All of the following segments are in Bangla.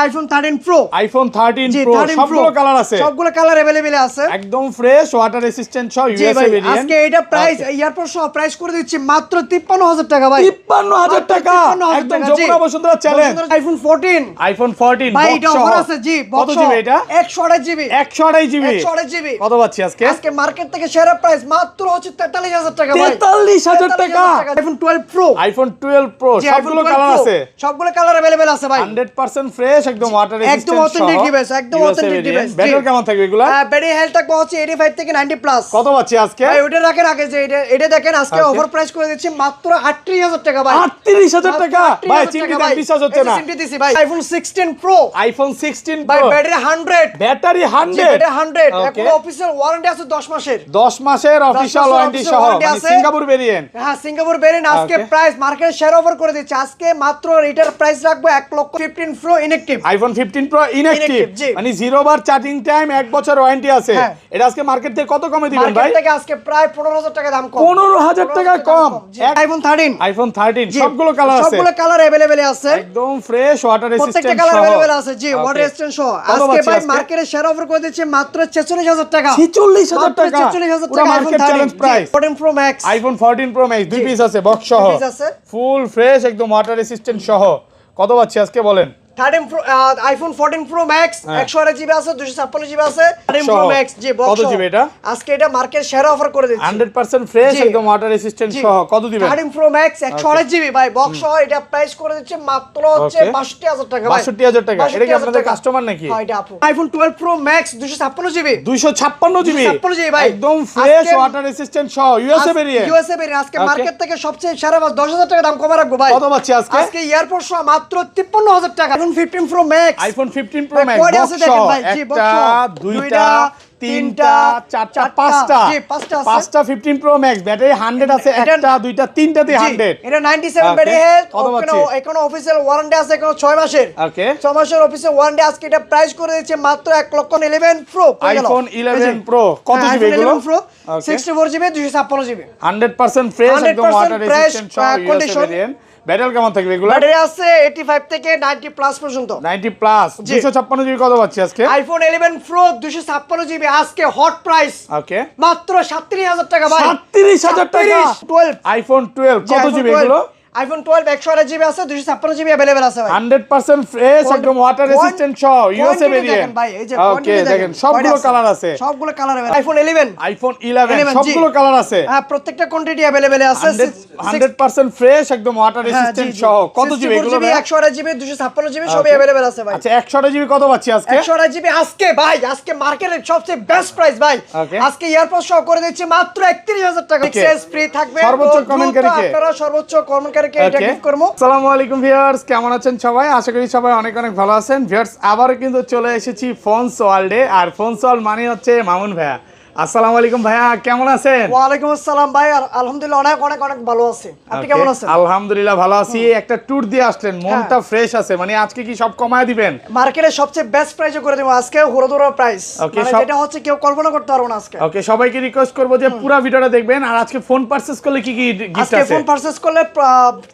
আইফোন 13 প্রো আইফোন 13 প্রো সবগুলো কালার আছে, সবগুলো কালার अवेलेबल আছে, একদম ফ্রেশ ওয়াটার রেসিস্ট্যান্ট সহ ইউএসএ ভেরিয়েন্ট। আজকে এটা প্রাইস এয়ারপোর্ট সহ প্রাইস করে দিচ্ছি মাত্র 53000 টাকা ভাই। 53000 টাকা একদম Jamuna Bashundhara challenge. IPhone 14 iPhone 14 ভাই এটা অফার আছে জি, কত জিবি এটা? 128 জিবি 128 জিবি 128 জিবি কত পাচ্ছি আজকে? আজকে মার্কেট থেকে সেরা প্রাইস মাত্র হচ্ছে 43000 টাকা ভাই। 43000 টাকা আইফোন 12 প্রো আইফোন 12 প্রো সবগুলো কালার আছে, সবগুলো কালার अवेलेबल আছে ভাই। 100% ফ্রেশ একদম ওয়াটার রেসিস্ট্যান্ট একদম অথেন্টিক ডিভাইস, একদম অথেন্টিক ডিভাইস। ব্যাটারি কেমন থাকবে এগুলা? ব্যাটারি হেলথ থাকবে হচ্ছে 85 থেকে 90 প্লাস। কত পাচ্ছি আজকে? ভাই ওটা রাখেন আগে যে এটা দেখেন আজকে অফার প্রাইস করে দিচ্ছি মাত্র 38000 টাকা ভাই। 38000 টাকা ভাই, চিন্তা করেন বিশ্বাস হচ্ছে না। চিন্তা দিছি ভাই। আইফোন 16 প্রো আইফোন 16 ভাই প্রো ব্যাটারি 100 ব্যাটারি 100 ব্যাটারি 100 এখন অফিশিয়াল ওয়ারেন্টি আছে 10 মাসের 10 মাসের অফিশিয়াল ওয়ারেন্টি সহ, মানে সিঙ্গাপুর ভেরিয়েন্ট। হ্যাঁ সিঙ্গাপুর ভেরিয়েন্ট। আজকে প্রাইস মার্কেট শেয়ার অফার করে দিচ্ছে আজকে মাত্র এটার প্রাইস রাখবো 1,15,000 pro inactive. IPhone 15 pro inactive মানে 0 বার চার্জিং টাইম, 1 বছর ওয়ারেন্টি আছে। এটা আজকে মার্কেট থেকে কত কমে দিবেন ভাই? মার্কেট থেকে আজকে প্রায় 15000 টাকা দাম কম, 15000 টাকা কম। আইফোন 13 আইফোন 13 সবগুলো কালার আছে, সবগুলো কালার अवेलेबल আছে, একদম ফ্রেশ ওয়াটার প্রত্যেকটা রেসিস্ট্যান্ট কালার সহ। अवेलेबल আছে জি, ওয়াটার রেসিস্ট্যান্ট সহ। আজকে ভাই মার্কেটে শেয়ার অফার করে দিচ্ছে মাত্র 46000 টাকা। 46000 টাকা 46000 পুরো টাকা market challenge price. 14 pro max iPhone 14 pro max দুই পিস আছে বক্স সহ, ফুল ফ্রেশ একদম ওয়াটার রেসিস্ট্যান্ট সহ। কত পাচ্ছি আজকে বলেন? 13 pro iPhone 14 pro max 128 GB আছে, 256 জিবি আছে। 13 প্রো ম্যাক্স জি বক্স কত জিবি এটা? আজকে এটা মার্কেট শেয়ার অফার করে দিচ্ছি 100% ফ্রেশ একদম ওয়াটার রেসিস্ট্যান্ট সহ। কত দিবেন? 13 প্রো ম্যাক্স 128 জিবি ভাই বক্স সহ এটা প্রাইস করে দিচ্ছে মাত্র হচ্ছে 62000 টাকা ভাই। 62000 টাকা। এটা কি আপনাদের কাস্টমার নাকি? হ্যাঁ এটা আপু। IPhone 12 pro max 256 GB 256 GB 256 GB ভাই একদম ফ্রেশ ওয়াটার রেসিস্ট্যান্ট সহ ইউএসএ ভেরিয়েন্ট। ইউএসএ ভেরিয়েন্ট আজকে মার্কেট থেকে সবচেয়ে সেরা 10000 টাকা দাম কমে রাখবো ভাই। কত পাচ্ছি আজকে? আজকে এয়ারপোর্ট সহ মাত্র 53000 টাকা। IPhone 15 pro max iPhone 15 pro max box সহ একটা দুইটা তিনটা চারটা পাঁচটা পাঁচটা 15 প্রো ম্যাক্স ব্যাটারি 100 আছে, একটা দুইটা তিনটাতে 100। এটা 97 ব্যাটারি হেলথ এখনো অফিশিয়াল ওয়ারেন্টি আছে এখনো 6 মাসের। ওকে 6 মাসের অফিসিয়াল ওয়ারেন্টি। আজকে এটা প্রাইস করে দিচ্ছে মাত্র 1,11,000 প্রো। আইফোন 11 প্রো কত জিবি এগুলো? 11 প্রো 64 জিবি 256 জিবি 100% ফ্রেশ একদম ওয়াটার রেসিস্ট্যান্ট সহ ইউএসএ ভেরিয়েন্ট। ব্যাটারি কেমন থাকবে এগুলো? ব্যাটারি আছে 85 থেকে 90 প্লাস পর্যন্ত। 90 প্লাস 256 জিবি কত পাচ্ছি আজকে? আইফোন 11 প্রো 256 জিবি আজকে হট প্রাইস ওকে মাত্র 37000 টাকা ভাই। 37000 টাকা 12 আইফোন 12 কত জিবি এগুলো? আইফোন 12 128 জিবি আছে, 256 জিবি अवेलेबल আছে ভাই। 100% ফ্রেশ একদম ওয়াটার রেসিস্ট্যান্ট সহ ইউএসএ ভেরিয়েন্ট ভাই এই যে ওকে দেখেন সবগুলো কালার আছে, সবগুলো কালার अवेलेबल। আইফোন 11 আইফোন 11 সবগুলো কালার আছে, হ্যাঁ প্রত্যেকটা কোয়ান্টিটি अवेलेबल আছে। 100% ফ্রেশ একদম ওয়াটার রেসিস্ট্যান্ট সহ। কত জিবি এগুলো ভাই? 128 জিবি 256 জিবি সবই अवेलेबल আছে ভাই। আচ্ছা 128 জিবি কত পাচ্ছি আজকে? 128 জিবি আজকে ভাই আজকে মার্কেটের সবচেয়ে বেস্ট প্রাইস ভাই। আজকে এয়ারপোর্ট সহ করে দিচ্ছি মাত্র 31000 টাকা। এক্সেস ফ্রি থাকবে সর্বোচ্চ কমেন্টকারীকে। আপনারা সর্বোচ্চ কমেন্টকারীকে এটা গিফট করব। আসসালামু আলাইকুম ভিউয়ার্স, কেমন আছেন সবাই? আশা করি সবাই অনেক অনেক ভালো আছেন। ভিউয়ার্স আবারও কিন্তু চলে এসেছি ফোনস ওয়ার্ল্ডে, আর ফোনস ওয়ার্ল্ড মানে হচ্ছে মামুন ভাইয়া। আসসালামু আলাইকুম ভাইয়া, কেমন আছেন? ওয়ালাইকুম আসসালাম ভাই, আলহামদুলিল্লাহ অনেক অনেক অনেক ভালো আছি। আপনি কেমন আছেন? আলহামদুলিল্লাহ ভালো আছি। একটা ট্যুর দিয়ে আসলেন, মনটা ফ্রেশ আছে, মানে আজকে কি সব কমায় দিবেন? মার্কেটের সবচেয়ে বেস্ট প্রাইসে করে দেব আজকে, হুড়োধুড়ো প্রাইস, মানে যেটা হচ্ছে কেউ কল্পনা করতে পারবে না আজকে। ওকে সবাইকে রিকোয়েস্ট করব যে পুরো ভিডিওটা দেখবেন। আর আজকে ফোন পারচেজ করলে কি কি গিফট আছে? আজকে ফোন পারচেজ করলে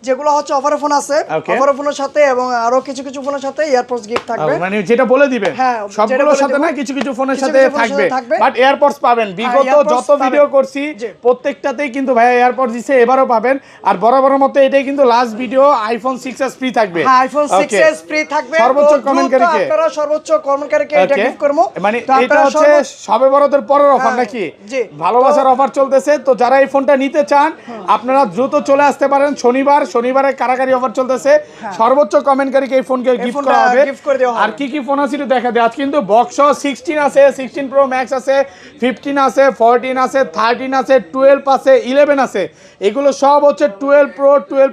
যেগুলো হচ্ছে অফারে ফোন আছে, অফারে ফোনের সাথে এবং আরো কিছু কিছু ফোনের সাথে এয়ারপডস গিফট থাকবে। মানে যেটা বলে দিবেন সবগুলোর সাথে না, কিছু কিছু ফোনের সাথে থাকবে, বাট এয়ারপডস পাবেন। বিগত যত ভিডিও করছি প্রত্যেকটাতেই কিন্তু ভাইয়া এয়ারপডস দিছে, এবারও পাবেন। আর বরাবর মতো এটাই কিন্তু last video, iPhone 6s free থাকবে। হ্যাঁ আইফোন 6s ফ্রি থাকবে। সর্বোচ্চ কমেন্টকারীকে আপনারা সর্বোচ্চ কমেন্টকারীকে এটা গিফট করব। মানে এটা হচ্ছে সবে বড়দের পরের অফার নাকি? ভালোবাসার অফার চলতেছে, তো যারা এই ফোনটা নিতে চান আপনারা দ্রুত চলে আসতে পারেন। শনিবারে কারাকারি অফার চলতেছে। সর্বোচ্চ কমেন্টকারীকে এই ফোনকে গিফট করা হবে। আর কি কি ফোন আছে একটু দেখা দেয়। আজ কিন্তু বক্স 16 আছে, 16 প্রো ম্যাক্স আছে, 15 আছে, 14 আছে, 13 আছে, 12 আছে, 11 আছে। এগুলো সব হচ্ছে 12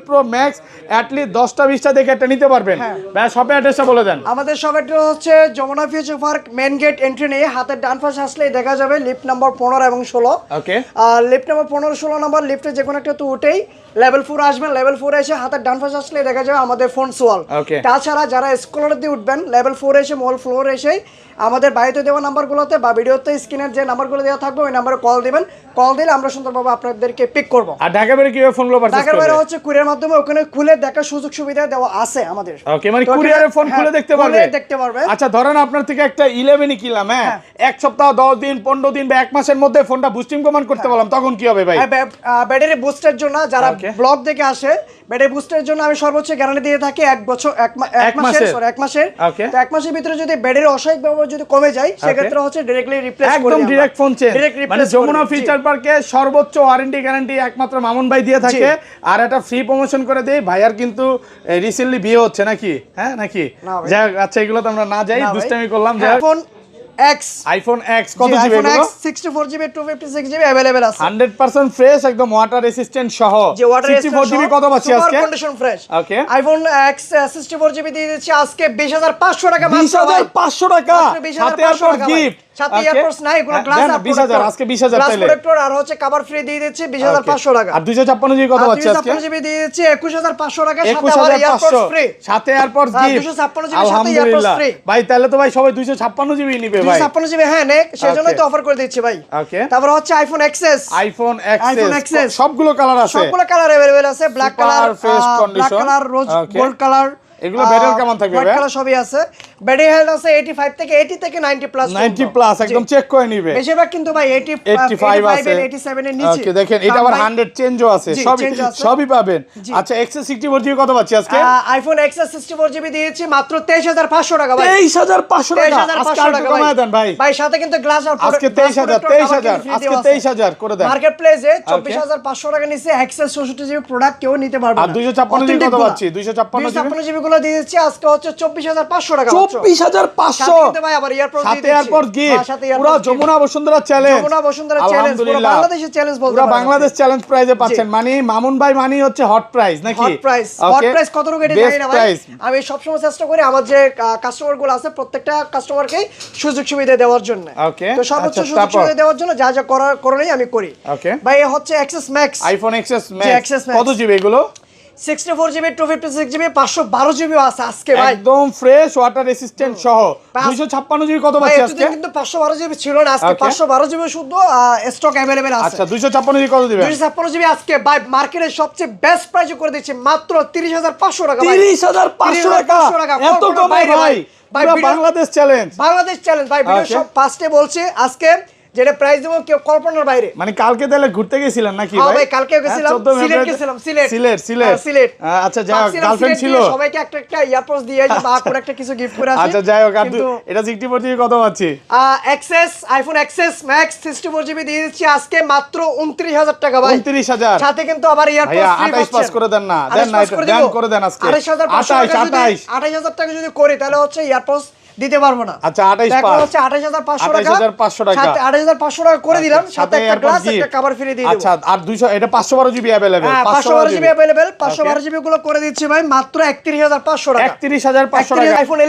প্রো ম্যাক্স। অ্যাটলিস্ট 10টা 20টা দেখে একটা নিতে পারবেন। ভাই শপের অ্যাড্রেসটা বলে দেন। আমাদের শপের অ্যাড্রেস হচ্ছে Jamuna future park main gate entry নিয়ে হাতের ডান পাশে আসলেই দেখা যাবে লিফট নাম্বার 15 এবং 16। ওকে আর লিফট নাম্বার 15 16 নাম্বার লিফটে যে কোনো একটা তো উঠেই লেভেল 4 আসবেন। লেভেল 4 এসে হাতের ডান পাশে আসলেই দেখা যাবে আমাদের ফোন সোয়াল। তাছাড়া যারা স্কলার দিয়ে উঠবেন লেভেল 4 এসে মল ফ্লোর এসে আমাদের বাড়িতে দেওয়া নাম্বারগুলোতে বা ভিডিওতে স্ক্রিনের যে নাম্বারগুলো নাম্বারগুলো দেওয়া থাকবে, ওই নাম্বারে কল দিবেন, কল দিলে আমরা সুন্দরভাবে আপনাদেরকে পিক করব। আর ঢাকা বাইরে কিভাবে ফোনগুলো পারচেজ করবে? ঢাকার বাইরে হচ্ছে কুরিয়ার মাধ্যমে, ওখানে খুলে দেখার সুযোগ সুবিধা দেওয়া আছে আমাদের। ওকে, মানে কুরিয়ারে ফোন খুলে দেখতে পারবে। আচ্ছা ধরেন আপনার থেকে একটা 11 কিনলাম, হ্যাঁ, এক সপ্তাহ 10 দিন 15 দিন বা এক মাসের মধ্যে ফোনটা বুস্টিং কমান্ড করতে বললাম, তখন কি হবে ভাই? ব্যাটারি বুস্টের জন্য যারা ব্লগ দেখে আসে, ব্যাটারি বুস্টের জন্য আমি সর্বোচ্চ গ্যারান্টি দিয়ে থাকি 1 বছর 1 মাসের। তো 1 মাসের ভিতরে যদি ব্যাটারি অস্বাভাবিকভাবে যদি কমে যায়, সেক্ষেত্রে হচ্ছে ডাইরেক্টলি রিপ্লেস করে একদম ডাইরেক্ট ফোন চেঞ্জ। মানে যমুনা ফিচার পার্কে সর্বোচ্চ ওয়ারেন্টি গ্যারান্টি একমাত্র মামুন ভাই দিয়ে থাকে। আর একটা ফ্রি প্রমোশন করে দেই, ভাইয়ার কিন্তু রিসেন্টলি বিয়ে হচ্ছে নাকি? হ্যাঁ নাকি? যাই হোক, আচ্ছা এগুলো তো আমরা না যাই, দুষ্টামি করলাম। আইফোন X কত জিবি এগুলো? 64GB 256GB अवेलेबल আছে, 100% ফ্রেশ, একদম ওয়াটার রেসিস্ট্যান্ট সহ। 64GB কত পাচ্ছি আজকে? Condition fresh. Okay, iPhone X 64GB দিয়ে দিচ্ছি আজকে 20500 টাকা মাত্র। 20500 টাকা, সাথে এরপর গিফট, সাথে এয়ারপোর্টস নাই, কোনো গ্লাস আপ 20000 আজকে 20000 গ্লাস তাইলে প্রোটেক্টর আর হচ্ছে কভার ফ্রি দিয়ে দিচ্ছি 20500 টাকা। আর 256GB কত পাচ্ছি আজকে? 256GB দিয়ে দিচ্ছি 21500 টাকা, সাথে আবার এয়ারপোর্টস ফ্রি, সাথে এয়ারপোর্টস গিফট। 256GB সাথে এয়ারপোর্টস ফ্রি ভাই, তাহলে তো ভাই সবাই 256GB নিবে ভাই। 256GB হ্যাঁ নে, সেজন্যই তো অফার করে দিচ্ছি ভাই। ওকে, তারপর হচ্ছে আইফোন XS, আইফোন XS সবগুলো কালার আছে, সবগুলো কালার अवेलेबल আছে, black colour, fresh condition, black colour, rose gold colour, এগুলো ব্যাটারি কেমন থাকবে ভাই? হোয়াইট কালার সবই আছে। ব্যাটারি হেলথ আছে 85 থেকে 80 থেকে 90 প্লাস, 90 প্লাস একদম চেক করে নিবে। বেশিরভাগ কিন্তু ভাই 85 আছে, 87 এর নিচে। ওকে, দেখেন এটা আবার 100 চেঞ্জও আছে, সবই পাবেন। আচ্ছা XS 64GB কত পাচ্ছি আজকে? আইফোন XS 64GB দিয়েছি মাত্র 23500 টাকা ভাই। 23500 টাকা, আজকে আর কমায় দেন ভাই। ভাই সাথে কিন্তু গ্লাস আর আজকে 23000 আজকে 23000 করে দেন। মার্কেট প্লেসে 24500 টাকা নিচে XS 64GB প্রোডাক্ট কেউ নিতে পারবে না। আর 256GB কত পাচ্ছি? 256GB গুলো দিয়েছি আজকে হচ্ছে 24500 টাকা। 24500 সাথে ভাই আবার এয়ারপোর্ট দিয়ে সাথে এয়ারপোর্ট গিফট, পুরো যমুনা বসুন্ধরা চ্যালেঞ্জ, যমুনা বসুন্ধরা চ্যালেঞ্জ, পুরো বাংলাদেশের চ্যালেঞ্জ বলতে পুরো বাংলাদেশ চ্যালেঞ্জ প্রাইজে পাচ্ছেন। মানে মামুন ভাই মানে হচ্ছে হট প্রাইস নাকি? হট প্রাইস কত রকম এটা জানি না ভাই। আমি সব সময় চেষ্টা করি আমার যে কাস্টমার গুলো আছে প্রত্যেকটা কাস্টমারকে সুযোগ সুবিধা দেওয়ার জন্য। তো সর্বোচ্চ সুযোগ সুবিধা দেওয়ার জন্য যা যা করণীয় আমি করি। ভাই হচ্ছে XS Max, iPhone XS Max কত জিবি এগুলো? 64GB 256GB 512GB আছে আজকে ভাই, একদম ফ্রেশ ওয়াটার রেসিস্ট্যান্ট সহ। 256GB কত পাচ্ছি আজকে? কিন্তু 512GB ছিল না, আজকে 512GB শুদ্ধ স্টক अवेलेबल আছে। আচ্ছা 256GB কত দিবেন? 256GB আজকে ভাই মার্কেটের সবচেয়ে বেস্ট প্রাইসে করে দিচ্ছি মাত্র 30500 টাকা ভাই। 30500 টাকা, এত কমে ভাই? বাংলাদেশ চ্যালেঞ্জ, ভাই। ভিডিও সব ফার্স্টে বলছি আজকে যেটা প্রাইস দেবো কেউ কল্পনার বাইরে। মানে কালকে তাহলে ঘুরতে গেছিলেন নাকি ভাই? ভাই কালকে গেছিলাম, সিলেট গেছিলাম, সিলেট। আচ্ছা যাই হোক, গার্লফ্রেন্ড ছিল, সবাইকে একটা একটা ইয়ারপোর্টস দিয়ে আসি বা কোন একটা কিছু গিফট করে আসি। আচ্ছা যাই হোক, এটা 64GB কত পাচ্ছি? XS iPhone XS Max 64GB দিয়ে দিচ্ছি আজকে মাত্র 29000 টাকা ভাই। 29000 সাথে কিন্তু আবার ইয়ারপোর্টস ফ্রি পাচ্ছেন। 28 পাস করে দেন না, দেন না, দেন করে দেন আজকে 28000 টাকা যদি করি তাহলে হচ্ছে ইয়ারপোর্টস দিতে পারবো না। আচ্ছা 28 পাস হচ্ছে 28500 টাকা, 28500 টাকা, সাথে 28500 টাকা করে দিলাম, সাথে একটা গ্লাস একটা কভার ফ্রি দিয়ে দেব। আচ্ছা আর 200 এটা 512GB available, 512GB available, 512GB গুলো করে দিচ্ছি ভাই মাত্র 31500 টাকা। 31500 টাকা। আইফোন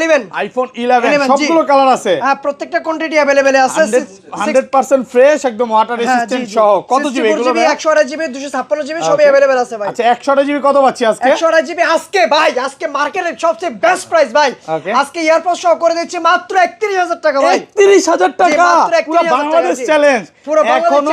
11 সবগুলো কালার আছে, হ্যাঁ প্রত্যেকটা কোয়ান্টিটি अवेलेबल আছে, 100% ফ্রেশ একদম ওয়াটার রেসিস্ট্যান্ট সহ। কত জিবি এগুলো ভাই? 128GB 256GB সবই अवेलेबल আছে ভাই। আচ্ছা 128GB কত পাচ্ছি আজকে? 128GB আজকে ভাই, আজকে মার্কেটের সবচেয়ে বেস্ট প্রাইস ভাই। আজকে এয়ারপোর্ট সহ করে দিচ্ছি মাত্র 31000 টাকা ভাই। 31000 টাকা, পুরো বাংলাদেশ চ্যালেঞ্জ। এখনো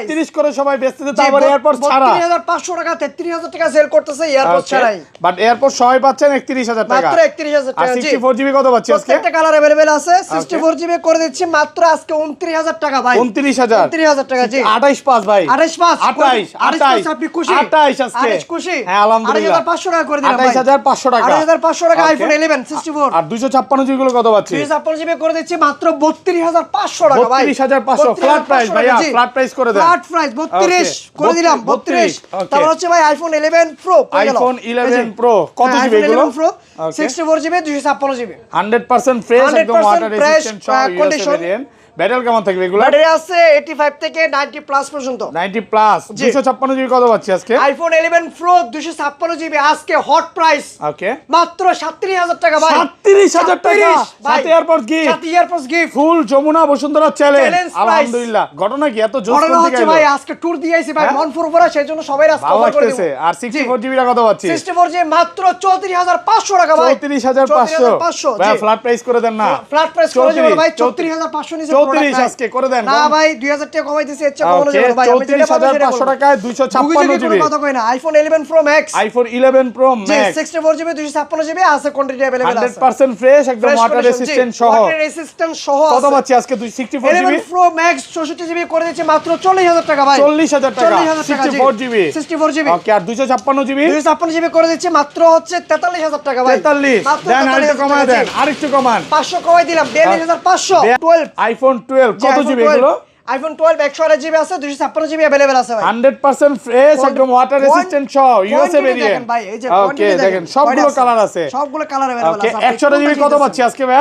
32 করে সবাই বেচতেছে, তারপর এয়ারপোর্ট ছাড়া 31500 টাকা 33000 টাকা সেল করতেছে এয়ারপোর্ট ছাড়াই। বাট এয়ারপোর্ট সবাই পাচ্ছেন 31000 টাকা, মাত্র 31000 টাকা। আর 64GB কত পাচ্ছি আজকে? প্রত্যেকটা কালার अवेलेबल আছে, 64GB করে দিচ্ছি মাত্র আজকে 29000 টাকা ভাই। 29000 টাকা জি। 28 পাস ভাই, 28 আপনি খুশি? 28 আজকে খুশি? হ্যাঁ আলহামদুলিল্লাহ। 28500 টাকা করে দিলাম ভাই। 28500 টাকা, 28500 টাকা আইফোন 11 64। আর 256GB গুলো কত পাচ্ছি? 256GB করে দিচ্ছি মাত্র 32500 টাকা ভাই। 32500 ফ্ল্যাট প্রাইস ভাইয়া, ফ্ল্যাট প্রাইস করে দেন। ফ্ল্যাট প্রাইস 32 করে দিলাম, 32। তারপর হচ্ছে ভাই আইফোন 11 প্রো, আইফোন 11 প্রো কত জিবি এগুলো? 64GB 256GB 100% ফ্রেশ একদম ওয়াটার রেজিস্ট্যান্ট সহ ইউএসএ ভেরিয়েন্ট। ব্যাটারি কেমন থাকবে এগুলো? ব্যাটারি আছে 85 থেকে 90 প্লাস পর্যন্ত। 90 প্লাস। 256GB কত পাচ্ছি আজকে? আইফোন 11 প্রো 256GB আজকে হট প্রাইস ওকে মাত্র 37000 টাকা ভাই। 37000 টাকা, সাথে এয়ারপোর্ট গিফট, সাথে এয়ারপোর্ট গিফট, ফুল যমুনা বসুন্ধরা চ্যালেঞ্জ। আলহামদুলিল্লাহ। ঘটনা কি এত জোশ কোন দিকে ভাই? আজকে ট্যুর দিয়ে আইছি ভাই মনপুর উপরে, সেজন্য সবাই রাস্তা কভার করে দিব। আর 64GB টা কত পাচ্ছি? 64GB মাত্র 34500 টাকা ভাই। 34500 ভাই, ফ্ল্যাট প্রাইস করে দেন না। ফ্ল্যাট প্রাইস করে দিব ভাই, 34500 নিচে 34 আজকে করে দেন না ভাই 2000 টাকা কমাই দিছি এর চেয়ে কমানো যাবে না ভাই আমি 34500 টাকায় 256 জিবি কথা কই না iPhone 11 pro max iPhone 11 pro max 64 GB 256 GB আছে কোয়ান্টিটি अवेलेबल আছে 100% ফ্রেশ একদম ওয়াটার রেসিস্ট্যান্ট সহ ওয়াটার রেসিস্ট্যান্ট সহ কত পাচ্ছি আজকে 264 জিবি 11 প্রো ম্যাক্স 64 জিবি করে দিচ্ছে মাত্র 40000 টাকা ভাই 40000 টাকা 64 জিবি 64 জিবি ওকে আর 256 জিবি 256 জিবি করে দিচ্ছে মাত্র হচ্ছে 43000 টাকা ভাই 43 দেন আরেকটু কমায় দেন আরেকটু কমান 500 কমাই দিলাম 42500 12 আইফোন 12 কত জিবি এগুলো আইফোন 12 128 জিবি আছে 256 জিবি अवेलेबल আছে ভাই 100% ফ্রেশ একদম ওয়াটার রেসিস্ট্যান্ট সহ ইউএসএ ভেরিয়েন্ট ভাই এই যে ওকে দেখেন সবগুলো কালার আছে সবগুলো কালার अवेलेबल আছে 128 জিবি কত পাচ্ছি আজকে ভাই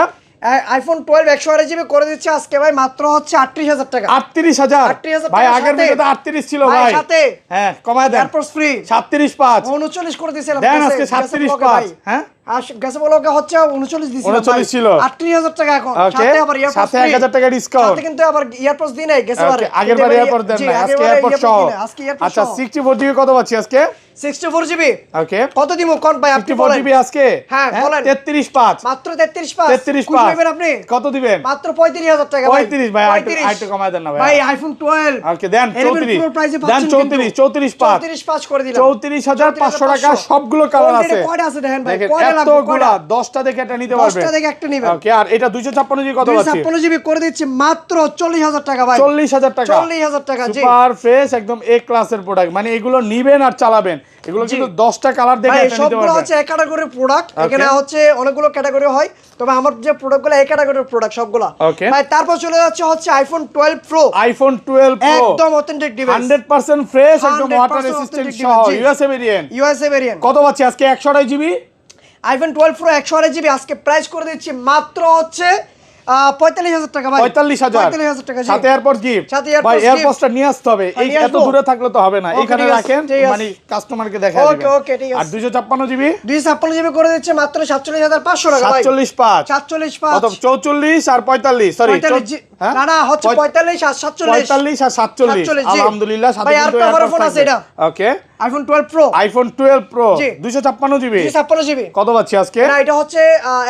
আইফোন 12 128 জিবি করে দিচ্ছে আজকে ভাই মাত্র হচ্ছে 38000 টাকা 38000 ভাই আগের ভিডিওতে 38 ছিল ভাই সাথে হ্যাঁ কমায় দেন এয়ারপোর্টস ফ্রি 375 39 করে দিয়েছিলাম দেন আজকে 375 হ্যাঁ গেছে বলো হচ্ছে 39 দিছিলাম 39 ছিল 38000 টাকা এখন সাথে আবার এয়ারপোর্টস সাথে 1000 টাকা ডিসকাউন্ট সাথে কিন্তু আবার এয়ারপোর্টস দিই নাই গেছে বার আগের বার এয়ারপোর্ট দেন না আজকে এয়ারপোর্ট সহ আচ্ছা 64 জিবি কত পাচ্ছি আজকে 64 জিবি ওকে কত দিমু কোন ভাই আপনি 64 জিবি আজকে হ্যাঁ বলেন 335 মাত্র 335 দিবেন আপনি কত দিবেন মাত্র 35000 টাকা ভাই 35 ভাই আইটু কমায় দেন না ভাই ভাই আইফোন 12 ওকে দেন 34 দেন 34 5 করে দিলাম 34500 টাকা সবগুলো কালার আছে কয়টা আছে দেখেন ভাই কয়টা লাগবে কয়টা 10টা দেখে এটা নিতে পারবেন 10টা দেখে একটা নেবেন ওকে আর এটা 256 জিবি কত আছে 256 জিবি করে দিচ্ছি মাত্র 40000 টাকা ভাই 40000 টাকা 40000 টাকা জি সুপার ফ্রেশ একদম এ ক্লাসের প্রোডাক্ট মানে এগুলো নিবেন আর চালাবেন এগুলো কিন্তু 10টা কালার দেখে এটা নিতে পারবেন সবগুলো হচ্ছে এক ক্যাটাগরির প্রোডাক্ট এখানে হচ্ছে অনেকগুলো ক্যাটাগরি হয় তবে আমার যে প্রোডাক্টগুলো এক ক্যাটাগরির প্রোডাক্ট সবগুলো ভাই তারপর চলে যাচ্ছে হচ্ছে আইফোন 12 প্রো আইফোন 12 প্রো একদম অথেন্টিক ডিভাইস 100% ফ্রেশ একদম ওয়াটার রেসিস্ট্যান্ট সহ ইউএসএ ভেরিয়েন্ট কত পাচ্ছি আজকে 128 জিবি আইফোন 12 প্রো 128 জিবি আজকে প্রাইস করে দিচ্ছি মাত্র হচ্ছে 45000 টাকা ভাই 45000 টাকা সাথে এয়ারপোর্ট গিফট ভাই এয়ারপোর্টটা নিয়ে আসতে হবে এই এত দূরে থাকলে তো হবে না এখানে রাখেন মানে কাস্টমারকে দেখাই দিবেন ওকে ঠিক আছে আর 256 জিবি 256 জিবি করে দিচ্ছে মাত্র 47500 টাকা ভাই 475 কত 44 আর 45 সরি না না হচ্ছে 45 আর 47 45 আর 47 আলহামদুলিল্লাহ সাথে কিন্তু এয়ারপোর্ট ফোন আছে এটা ওকে iPhone 12 pro iPhone 12 pro 256 GB 256 GB কত পাচ্ছি আজকে না এটা হচ্ছে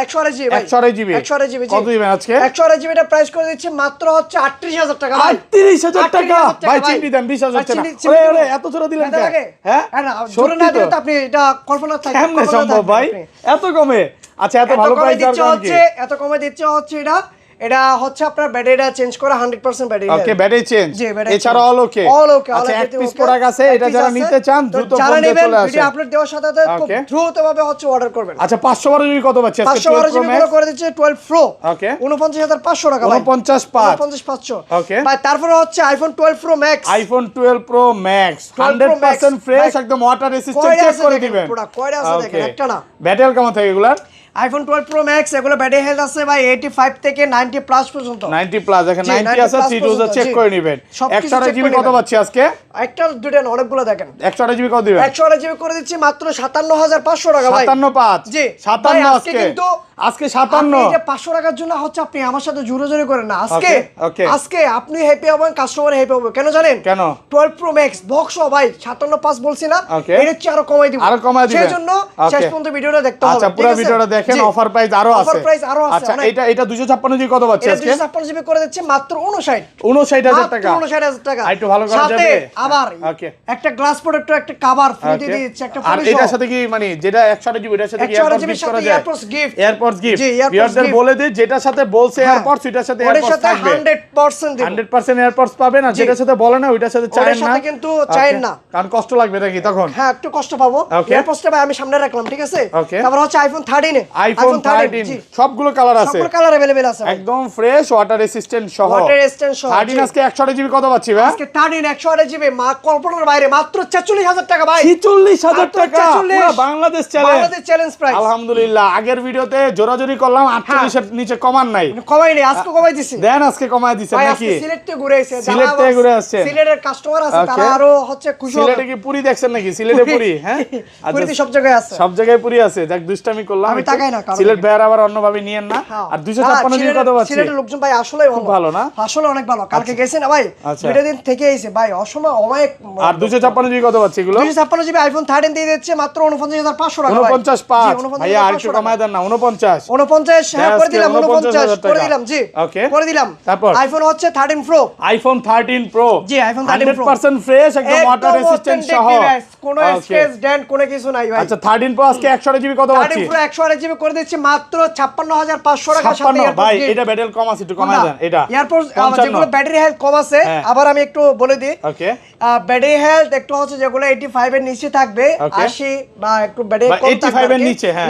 128 জিবি ভাই 128 জিবি কত দিবেন আজকে 128 জিবিটা প্রাইস করে দিচ্ছি মাত্র হচ্ছে 38000 টাকা ভাই 38000 টাকা ভাই চিনি দেন 20000 টাকা ওরে এত ছোট দিলেন কেন হ্যাঁ ছোট না দিলে তো আপনি এটা কল্পনা থাকে কেমনে সম্ভব ভাই এত কমে আচ্ছা এত ভালো প্রাইস আর হচ্ছে এত কমে দিচ্ছে হচ্ছে এটা হচ্ছে আপনার ব্যাটারিটা চেঞ্জ করা 100% ব্যাটারি ওকে ব্যাটারি চেঞ্জ এছাড়া অল ওকে আচ্ছা এক পিস প্রোডাক্ট আছে এটা যারা নিতে চান দ্রুত ফোন দিয়ে চলে আসেন ভিডিও আপলোড দেওয়ার সাথে সাথে খুব দ্রুতভাবে হচ্ছে অর্ডার করবেন আচ্ছা 512 জিবি কত পাচ্ছি আজকে 512 জিবি করে দিচ্ছে 12 প্রো ওকে 49500 টাকা ভাই 49500 ওকে ভাই তারপরে হচ্ছে iPhone 12 pro max iPhone 12 pro max 100% fresh একদম ওয়াটার রেসিস্ট্যান্ট চেক করে দিবেন প্রোডাক্ট কয়টা আছে দেখেন একটা না ব্যাটারি কেমন থাকে এগুলার আইফোন 12 প্রো ম্যাক্স এগুলো ব্যাটারি হেলথ আছে ভাই 85 থেকে 90 প্লাস পর্যন্ত 90 প্লাস দেখেন 90 আছে 3 চেক করে নেবেন 128 জিবি কত পাচ্ছি আজকে একটা দুটো না অনেকগুলো দেখেন 128 জিবি কত দিবেন 128 জিবি করে দিচ্ছি মাত্র 57500 টাকা ভাই 575 জি 57 আজকে কিন্তু আজকে 57 এই যে 500 টাকার জন্য হচ্ছে আপনি আমার সাথে জোরে করেন না আজকে আপনি হ্যাপি হবেন কাস্টমার হ্যাপি হবে কেন জানেন কেন 12 প্রো ম্যাক্স বক্স ভাই 575 বলছি না এর চেয়ে আরো কমাই দিব সেজন্য শেষ পর্যন্ত ভিডিওটা দেখতে হবে আচ্ছা পুরো ভিডিওটা দেখেন অফার প্রাইস আরো আছে আচ্ছা এটা 256 জিবি কত পাচ্ছি আজকে 256 জিবি করে দিচ্ছে মাত্র 59000 টাকা 59000 টাকা একটু ভালো করা যাবে আবার একটা গ্লাস প্রোডাক্ট একটা কভার ফ্রি দিয়ে দিচ্ছে একটা আর এটার সাথে কি মানে যেটা 128 জিবি এটার সাথে কি এয়ারপোর্টস গিফট করা যায় এয়ারপোর্টস গিফট ভিউয়ারদের বলে দিই যেটার সাথে বলছে এয়ারপোর্টস ওইটার সাথে এয়ারপোর্টস থাকবে 100% দিব 100% এয়ারপোর্টস পাবেন আর যেটার সাথে বলে না ওইটার সাথে চাই না ওটার সাথে কিন্তু চাই না কারণ কষ্ট লাগবে নাকি তখন হ্যাঁ একটু কষ্ট পাবো এয়ারপোর্টসটা ভাই আমি সামনে রাখলাম ঠিক আছে তারপর হচ্ছে আইফোন 13 আইফোন 13 সবগুলো কালার আছে সবগুলো কালার अवेलेबल আছে একদম ফ্রেশ ওয়াটার রেসিস্ট্যান্ট সহ 13 আজকে 128 জিবি কত পাচ্ছি ভাই আজকে 13 128 জিবি মা কল্পনার বাইরে মাত্র 44000 টাকা ভাই 44000 টাকা পুরো বাংলাদেশ চ্যালেঞ্জ প্রাইস আলহামদুলিল্লাহ আগের ভিডিওতে জোরাজোরি করলাম 48 এর নিচে কমান নাই কমাই নাই আজকে কমাই দিছি দেন আজকে কমায় দিছেন নাকি সিলেট থেকে ঘুরে এসে সিলেট থেকে ঘুরে আসছে সিলেটের কাস্টমার আছে তারা আরো হচ্ছে খুশি হবে সিলেটে কি পুরি দেখছেন নাকি সিলেটে পুরি হ্যাঁ পুরি সব জায়গায় আছে সব জায়গায় পুরি আছে দেখ দুষ্টামি করলাম আমি জায়গায় না কারণ সিলেট ভাইয়ার আবার অন্যভাবে নিয়েন না। আর 256 জিবি কত পাচ্ছি? সিলেটের লোকজন ভাই আসলেই ভালো না? আসলে অনেক ভালো। কালকে গেছে না ভাই, 2 দিন থেকে আইছে ভাই, অসময় অনেক। আর 256 জিবি কত পাচ্ছি এগুলো? 256 জিবি আইফোন 13 দিয়ে দিচ্ছে মাত্র 49500 টাকা ভাই। 49.5 ভাইয়া আর একটু কমায় দেন না। 49 হ্যাঁ করে দিলাম, 49 করে দিলাম জি। ওকে করে দিলাম। তারপর আইফোন হচ্ছে 13 প্রো। আইফোন 13 প্রো জি আইফোন 13 প্রো 100% ফ্রেশ, একদম ওয়াটার রেজিস্ট্যান্ট সহ, কোনো স্ক্র্যাচ ডেন্ট কোনো কিছু নাই ভাই। আচ্ছা 13 প্রো আজকে 128 জিবি কত পাচ্ছি? 13 প্রো 128 জিবি করে দিচ্ছি মাত্র 56500 টাকা সাথে। ভাই এটা ব্যাটারি কম আছে, একটু কমায় দেন। এটা এয়ারপোর্ট যেগুলো ব্যাটারি হেলথ কম আছে, আবার আমি একটু বলে দিই। ওকে ব্যাটারি হেলথ একটু হচ্ছে যেগুলো 85 এর নিচে থাকবে, 80 বা একটু ব্যাটারি কম থাকবে 85 এর নিচে, হ্যাঁ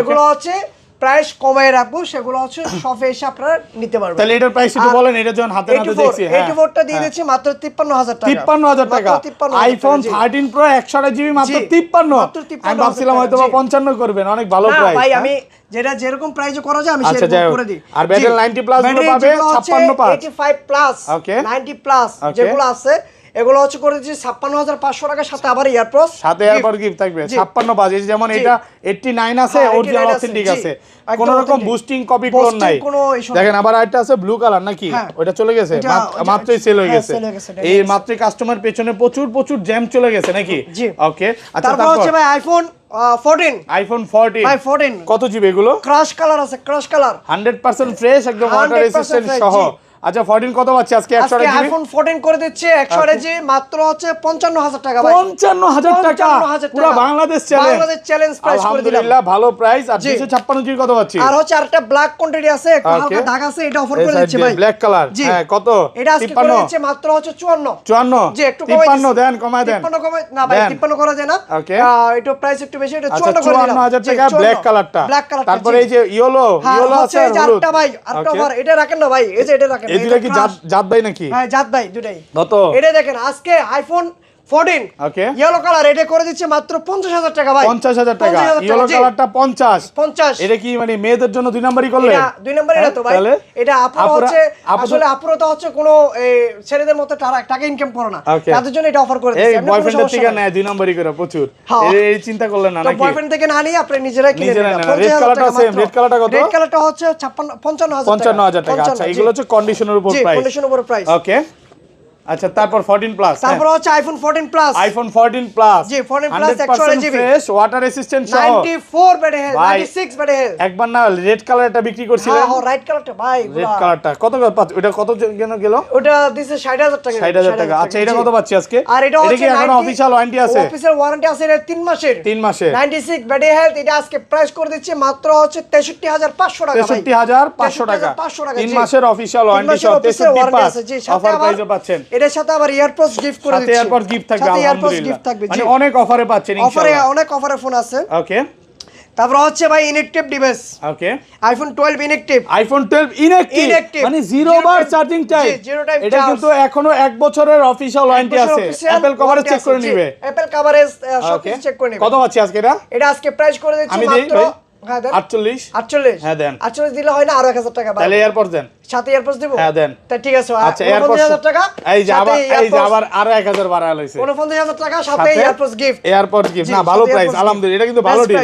এগুলো হচ্ছে প্রাইস কমায় রাখবো, সেগুলো হচ্ছে শপে এসে আপনারা নিতে পারবেন। তাহলে এটার প্রাইস একটু বলেন, এটা যখন হাতে নাতে দেখছি। হ্যাঁ 84 টা দিয়ে দিচ্ছি মাত্র 53000 টাকা। 53000 টাকা আইফোন 13 প্রো 128 জিবি মাত্র 53। আমি ভাবছিলাম হয়তো 55 করবেন, অনেক ভালো প্রাইস ভাই। আমি যেটা যেরকম প্রাইসে করা যায় আমি সেরকম করে দিই। আর ব্যাটারি 90 প্লাস গুলো পাবে 56.5 85 প্লাস 90 প্লাস যেগুলো আছে এগুলো হচ্ছে করে দিচ্ছি 56500 টাকার সাথে আবার ইয়ারপডস, সাথে এয়ারপড গিফট থাকবে 56 এই যেমন এটা 89 আছে, অরিজিনাল অথেন্টিক আছে, কোনো রকম বুস্টিং কপি ক্লোন নাই। দেখেন আবার আরেকটা আছে ব্লু কালার নাকি, ওটা চলে গেছে মাত্রই সেল হয়ে গেছে। এই মাত্রই কাস্টমার পেছনে প্রচুর জ্যাম চলে গেছে নাকি। ওকে আচ্ছা তারপর হচ্ছে ভাই আইফোন 14 আইফোন 14 ভাই 14 কত জিবি এগুলো? ক্রাশ কালার আছে, ক্রাশ কালার 100% ফ্রেশ, একদম ওয়াটার রেজিস্ট্যান্ট সহ। আচ্ছা 14 কত পাচ্ছি আজকে? 128 জিবি আইফোন 14 করে দিচ্ছে 128 জিবি মাত্র হচ্ছে 55000 টাকা ভাই। 55000 টাকা পুরো বাংলাদেশ চ্যালেঞ্জ প্রাইস করে দিলাম। আলহামদুলিল্লাহ ভালো প্রাইস। আর 256 জিবি কত পাচ্ছি? আর হচ্ছে আরেকটা ব্ল্যাক কোয়ান্টিটি আছে, একটু হালকা দাগ আছে, এটা অফার করে দিচ্ছি ভাই। ব্ল্যাক কালার হ্যাঁ কত? এটা আজকে করে দিচ্ছে মাত্র হচ্ছে 54 জি একটু কমাই 53 দেন, কমায় দেন। 53 কমাই না ভাই, 53 করা যায় না। ওকে এটা প্রাইস একটু বেশি, এটা 54 করে দিলাম। 54000 টাকা ব্ল্যাক কালারটা। তারপরে এই যে ইয়েলো আছে আর হলুদ, ভাই আরেকটা অফার, এটা রাখেন না ভাই, এই যে এটা রাখেন। এই দুটো কি জাত ভাই নাকি? হ্যাঁ জাত ভাই দুটাই। কত? এটা দেখেন আজকে আইফোন 14 ওকে ইয়েলো কালার এটা করে দিচ্ছে মাত্র 50000 টাকা ভাই। 50000 টাকা ইয়েলো কালারটা 50। এটা কি মানে মেয়েদের জন্য দুই নাম্বারই করলে? এটা দুই নাম্বার এটা তো ভাই। এটা আপুরা হচ্ছে আসলে আপুরা তো হচ্ছে কোনো ছেলেদের মতো টাকা ইনকাম করে না, তাদের জন্য এটা অফার করে দিচ্ছি। এই বয়ফ্রেন্ডের থেকে নেয় দুই নাম্বারই করে প্রচুর, এই চিন্তা করলেন না নাকি? তো বয়ফ্রেন্ড থেকে না নিয়ে আপনি নিজেরাই কিনে নেন। রেড কালারটা সেম, রেড কালারটা কত? রেড কালারটা হচ্ছে 55000 টাকা। আচ্ছা এগুলো হচ্ছে কন্ডিশনের উপর প্রাইস। কন্ডিশনের উপর প্রাইস। ওকে আচ্ছা তারপর 14 প্লাস, তারপর হচ্ছে আইফোন 14 প্লাস। আইফোন 14 প্লাস জি 14 plus 128 GB fresh water resistant সহ 94 ব্যাটারি হেলথ 96 ব্যাটারি হেলথ। একবার না রেড কালারটা বিক্রি করছিলেন? হ্যাঁ রাইট কালারটা ভাই, রেড কালারটা কত ওটা কত কেন গেল? ওটা দিছে 60000 টাকা। 60000 টাকা আচ্ছা এটা কত পাচ্ছি আজকে? আর এটা কি এখনো অফিশিয়াল ওয়ারেন্টি আছে? অফিশিয়াল ওয়ারেন্টি আছে, এটা 3 মাসের 96 ব্যাটারি হেলথ। এটা আজকে প্রাইস করে দিচ্ছে মাত্র হচ্ছে 63500 টাকা ভাই। 63500 টাকা 3 মাসের অফিশিয়াল ওয়ারেন্টি সহ 63 অফার প্রাইসে পাচ্ছেন। এর সাথে আবার ইয়ারপডস গিফট করে দিচ্ছি। এয়ারপড গিফট থাকবে আলহামদুলিল্লাহ, মানে অনেক অফারে পাচ্ছেন ইনশাআল্লাহ। অনেক অফারে ফোন আছে। ওকে তারপর হচ্ছে ভাই ইনঅ্যাক্টিভ ডিভাইস। ওকে আইফোন 12 ইনঅ্যাক্টিভ। আইফোন 12 ইনঅ্যাক্টিভ মানে 0 বার চার্জিং টাইম। এটা কিন্তু এখনো 1 বছরের অফিশিয়াল ওয়ারেন্টি আছে। অ্যাপল কভারেজ চেক করে নিবে, অ্যাপল কভারেজ সবকিছু চেক করে নিবে। কত পাচ্ছি আজকে এটা? এটা আজকে প্রাইস করে দিচ্ছি মাত্র 48 হ্যাঁ দেন। 48 দিলে হয় না, আরো 1000 টাকা ভাই। তাহলে এয়ারপড দেন, সাথে এয়ারপডস দেব। হ্যাঁ দেন। তা ঠিক আছে আচ্ছা এয়ারপড 50000 টাকা। এই যে আবার আরো 1000 বাড়া হইছে। 59000 টাকা সাথে এয়ারপডস গিফট। এয়ারপড গিফট না, ভালো প্রাইস আলহামদুলিল্লাহ, এটা কিন্তু ভালো ডিল।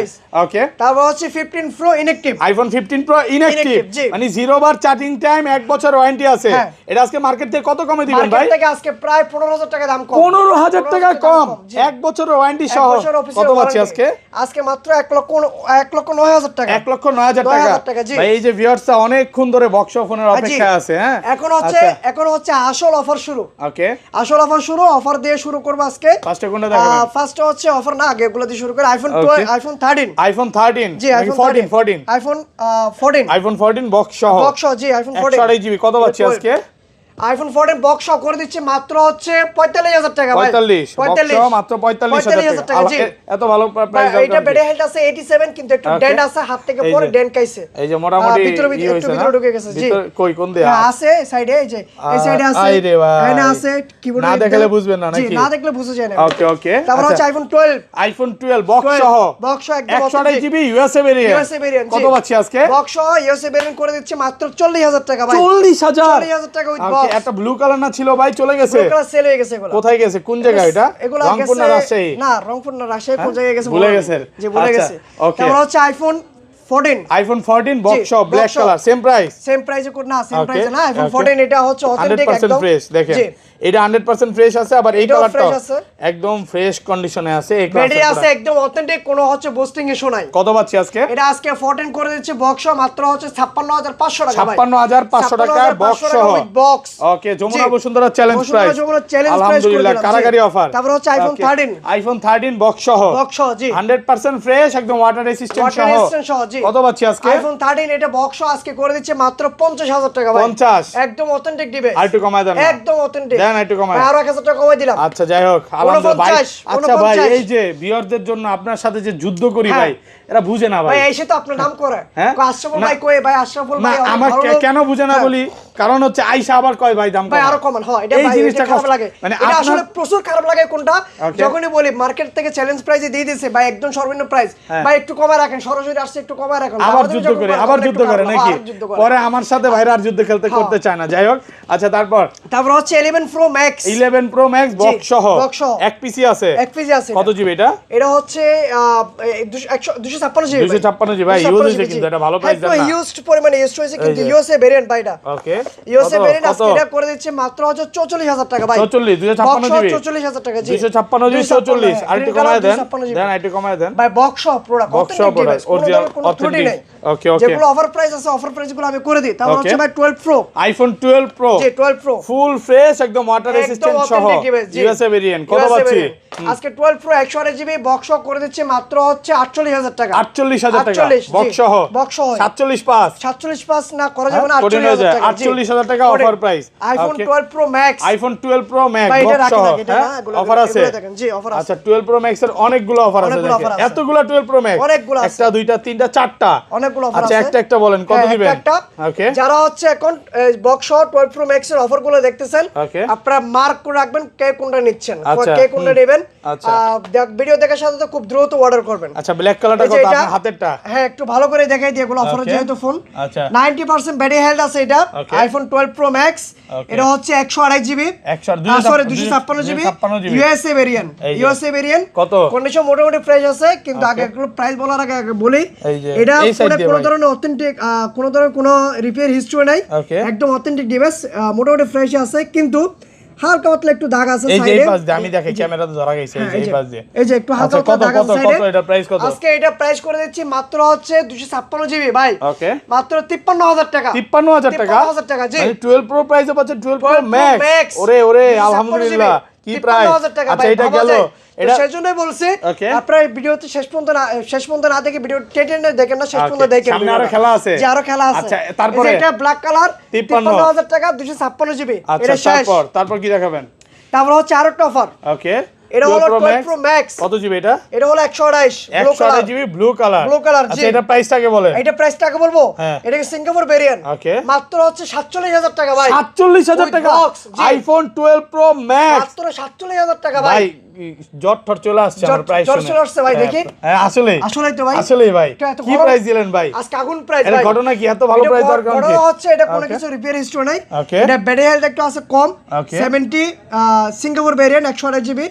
ওকে তারপর হচ্ছে 15 pro inactive. IPhone 15 pro inactive মানে 0 বার চার্জিং টাইম, 1 বছর ওয়ারেন্টি আছে। এটা আজকে মার্কেট থেকে কত কমে দিবেন ভাই? মার্কেট থেকে আজকে প্রায় 15000 টাকা দাম কম। 15000 টাকা কম 1 বছরের ওয়ারেন্টি সহ। কত পাচ্ছি আজকে? আজকে মাত্র 1,09,000 টাকা। 1,09,000 টাকা ভাই। এই যে ভিউয়ার্সরা অনেকক্ষণ ধরে বক্স ফোনের অপেক্ষা আছে। হ্যাঁ এখন হচ্ছে আসল অফার শুরু। ওকে আসল অফার শুরু, অফার দিয়ে শুরু করব আজকে। ফার্স্টে কোনটা দেখাবেন? ফার্স্টে হচ্ছে অফার না, আগে এগুলো দিয়ে শুরু করে। আইফোন 13 আইফোন 13 জি আইফোন 14 আইফোন 14 বক্স সহ জি আইফোন 14 128 জিবি কত পাচ্ছি আজকে? আইফোন 14 বক্স সহ করে দিচ্ছে মাত্র হচ্ছে 45000 টাকা ভাই। 45 মাত্র 45000 টাকা। এত ভালো প্রাইস দাও। এটা ব্যাটারি হেলথ আছে 87 কিন্তু একটু ডেন্ট আছে, হাত থেকে পরে ডেন্ট খাইছে। এই যে মোটামুটি ভিতরে ঢুকে গেছে। জি কই কোন দেয়া আছে সাইডে, এই যে এই সাইডে আছে, এখানে আছে। কিবোর্ড না দেখলে বুঝবেন না নাকি? জি না দেখলে বুঝা যায় না। ওকে তারপর হচ্ছে আইফোন 12 বক্স সহ একদম 128 জিবি ইউএসএ ভেরিয়েন্ট কত পাচ্ছি আজকে? বক্স সহ ইউএসএ ভেরিয়েন্ট করে দিচ্ছে মাত্র 40000 টাকা ভাই। 40000 টাকা উইথ বক্স। একটা ব্লু কালার ছিল ভাই, চলে গেছে। ব্লু কালার সেল হয়ে গেছে। এগুলো কোথায় গেছে? কোন জায়গা এটা? রংপুর না রাজশাহী? না রংপুর না রাজশাহী, কোন জায়গায় গেছে ভুলে গেছে। জি ভুলে গেছে। তারপর হচ্ছে আইফোন আইফোন 14 বক্স সহ ব্ল্যাক কালার সেম প্রাইস না সেম প্রাইসে না আইফোন 14 এটা হচ্ছে অথেন্টিক 100% ফ্রেশ দেখেন এটা 100% ফ্রেশ আছে আবার এই কালারটা একদম ফ্রেশ কন্ডিশনে আছে এই ব্যাটারি আছে একদম অথেন্টিক কোনো হচ্ছে বুস্টিং ইস্যু নাই কত পাচ্ছি আজকে এটা আজকে 14 করে দিচ্ছে বক্স মাত্র হচ্ছে 56500 টাকা ভাই 56500 টাকা বক্স সহ box okay Jamuna Bashundhara challenge price আলহামদুলিল্লাহ কারাগারি অফার তারপর হচ্ছে আইফোন 13 বক্স সহ জি 100% ফ্রেশ একদম ওয়াটার রেসিস্ট্যান্ট সহ জি কত পাচ্ছি আজকে আইফোন 13 এটা বক্স আজকে করে দিচ্ছে মাত্র 50000 টাকা ভাই 50 একদম অথেন্টিক ডিভাইস আর একটু কমায় দেন একদম অথেন্টিক দেন একটু কমায় আর 1000 টাকা কমাই দিলাম আচ্ছা যাই হোক আলহামদুলিল্লাহ ভাই আচ্ছা ভাই এই যে ভিউয়ারদের জন্য আপনার সাথে যে যুদ্ধ করি ভাই এরা বুঝে না ভাই ভাই এসে তো আপনার নাম করে আশরাফুল ভাই কই ভাই আশরাফুল ভাই আমার কেন বুঝে না বলি কারণ হচ্ছে আয়েশা আবার কয় ভাই দাম ভাই আরো কমান হয় এটা ভাই জিনিসটা খারাপ লাগে মানে এটা আসলে প্রচুর খারাপ লাগে কোনটা যখনই বলি মার্কেট থেকে চ্যালেঞ্জ প্রাইসে দিয়ে দিয়েছে ভাই একদম সর্বনিম্ন প্রাইস ভাই একটু কমায় রাখেন সরাসরি আসছে একটু কমায় রাখেন আবার যুদ্ধ করে নাকি পরে আমার সাথে ভাইরা আর যুদ্ধ খেলতে করতে চায় না যাই হোক আচ্ছা তারপর হচ্ছে 11 প্রো ম্যাক্স বক্স সহ এক পিসি আছে কত জিবি এটা হচ্ছে 256 জিবি 256 জিবি ভাই ইউজ হইছে কিন্তু এটা ভালো প্রাইস দেন না ইউজড পরিমাণে ইউজ হইছে কিন্তু ইউএসএ ভেরিয়েন্ট ভাই এটা ওকে ইউএসএ ভেরিয়েন্ট আজকে এটা করে দিচ্ছে মাত্র হচ্ছে 44000 টাকা ভাই 256 জিবি 44000 টাকা জি 256 জিবি 44 আর একটু কমায় দেন একটু কমায় দেন ভাই বক্স প্রোডাক্ট অরিজিনাল অথেন্টিক ওকে যেগুলো অফার প্রাইস আছে অফার প্রাইস গুলো আমি করে দিই তারপর হচ্ছে ভাই 12 প্রো আইফোন 12 প্রো জি 12 প্রো ফুল ফ্রেশ একদম ওয়াটার রেজিস্ট্যান্ট সহ ইউএসএ ভেরিয়েন্ট কত পাচ্ছি আজকে 12 প্রো 128 জিবি বক্স করে দিচ্ছে মাত্র হচ্ছে 48000 টাকা 48000 টাকা বক্স সহ 47.5 না করা যাবে না 48000 টাকা 48000 টাকা offer price iPhone 12 pro max box সহ অফার আছে জি অফার আছে আচ্ছা 12 প্রো ম্যাক্স এর অনেকগুলো অফার আছে দেখেন এতগুলো 12 প্রো ম্যাক্স অনেকগুলো আছে একটা দুইটা তিনটা চারটা অনেকগুলো অফার আছে আচ্ছা একটা বলেন কত দিবেন ওকে যারা হচ্ছে এখন বক্স সহ 12 প্রো ম্যাক্স এর অফার গুলো দেখতেছেন আপনারা মার্ক করে রাখবেন কে কোনটা নিচ্ছেন কে কোনটা নেবেন ভিডিও দেখার সাথে তো খুব দ্রুত অর্ডার করবেন আচ্ছা ব্ল্যাক কালারটা কত আপনার হাতেরটা হ্যাঁ একটু ভালো করে দেখাই দিই এগুলো অফার যেহেতু ফোন আচ্ছা 90% ব্যাটারি হেলথ আছে এটা আইফোন 12 প্রো ম্যাক্স এটা হচ্ছে 128 জিবি 256 জিবি ইউএসএ ভেরিয়েন্ট কত কন্ডিশন মোটামুটি ফ্রেশ আছে কিন্তু আগে একটু প্রাইস বলার আগে বলি এটা কোনো ধরনের অথেন্টিক কোনো ধরনের কোনো রিপেয়ার হিস্ট্রি নাই একদম অথেন্টিক ডিভাইস মোটামুটি ফ্রেশ আছে কিন্তু হালকা পাতলা একটু দাগ আছে সাইডে এই পাশ দিয়ে আমি দেখে ক্যামেরাতে ধরা গেছে এই পাশ দিয়ে এই যে একটু হালকা পাতলা দাগ আছে সাইডে কত এটা প্রাইস কত আজকে এটা প্রাইস করে দিচ্ছি মাত্র হচ্ছে 256 জিবি ভাই ওকে মাত্র 53000 টাকা 53000 টাকা জি মানে 12 প্রো প্রাইসে পাচ্ছে 12 প্রো ম্যাক্স ওরে আলহামদুলিল্লাহ কি প্রাইস আচ্ছা এটা গেল এটা সেজন্যই বলছি আপনারা এই ভিডিওতে শেষ পর্যন্ত না দেখে ভিডিও টেনে দেখেন না শেষ পর্যন্ত দেখেন সামনে আরো খেলা আছে যে আরো খেলা আছে আচ্ছা তারপরে এটা ব্ল্যাক কালার 53000 টাকা 256 জিবি এটা শেষ তারপর কি দেখাবেন তারপর হচ্ছে আরেকটা অফার ওকে এটা হলো 12 প্রো ম্যাক্স কত জিবি এটা হলো 128 জিবি ব্লু কালার জি আচ্ছা এটা প্রাইসটাকে বলেন এটা প্রাইসটাকে বলবো এটা কি সিঙ্গাপুর ভেরিয়েন্ট মাত্র হচ্ছে 47000 টাকা ভাই 47000 টাকা আইফোন 12 প্রো ম্যাক্স মাত্র 47000 টাকা ভাই জট ঠট চলে আসছে আমার প্রাইস শুনে চলে আসছে ভাই দেখি হ্যাঁ আসলেই তো ভাই ভাই কি প্রাইস দিলেন ভাই আজকে আগুন প্রাইস ভাই এটা ঘটনা কি এত ভালো প্রাইস দরকার কি বড় হচ্ছে এটা কোনো কিছু রিপেয়ার হিস্ট্রি নাই এটা ব্যাটারি হেলথ একটু আছে কম 70 সিঙ্গাপুর ভেরিয়েন্ট 128 জিবি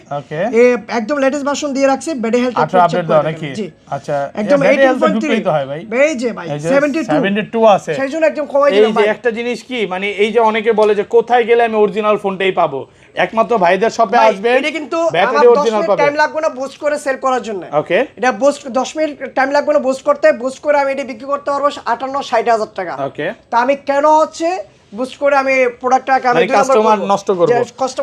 একদম লেটেস্ট ভার্সন দিয়ে রাখছি ব্যাটারি হেলথ একটু আপডেট দাও নাকি আচ্ছা একদম 18.3 তো হয় ভাই এই যে ভাই 72 আছে সেইজন্য একদম কমাই দিলাম ভাই এই যে একটা জিনিস কি মানে এই যে অনেকে বলে যে কোথায় গেলে আমি অরিজিনাল ফোনটাই পাবো একমাত্র ভাইদের শপে আসবে এটা কিন্তু ব্যাটারি অরিজিনাল পাবে টাইম লাগবে না বুস্ট করে সেল করার জন্য ওকে এটা বুস্ট 10 মিনিট টাইম লাগবে না বুস্ট করে আমি এটা বিক্রি করতে পারবো 58-60,000 টাকা ওকে তো আমি কেন হচ্ছে বুস্ট করে আমি প্রোডাক্টটাকে আমি কাস্টমার নষ্ট করব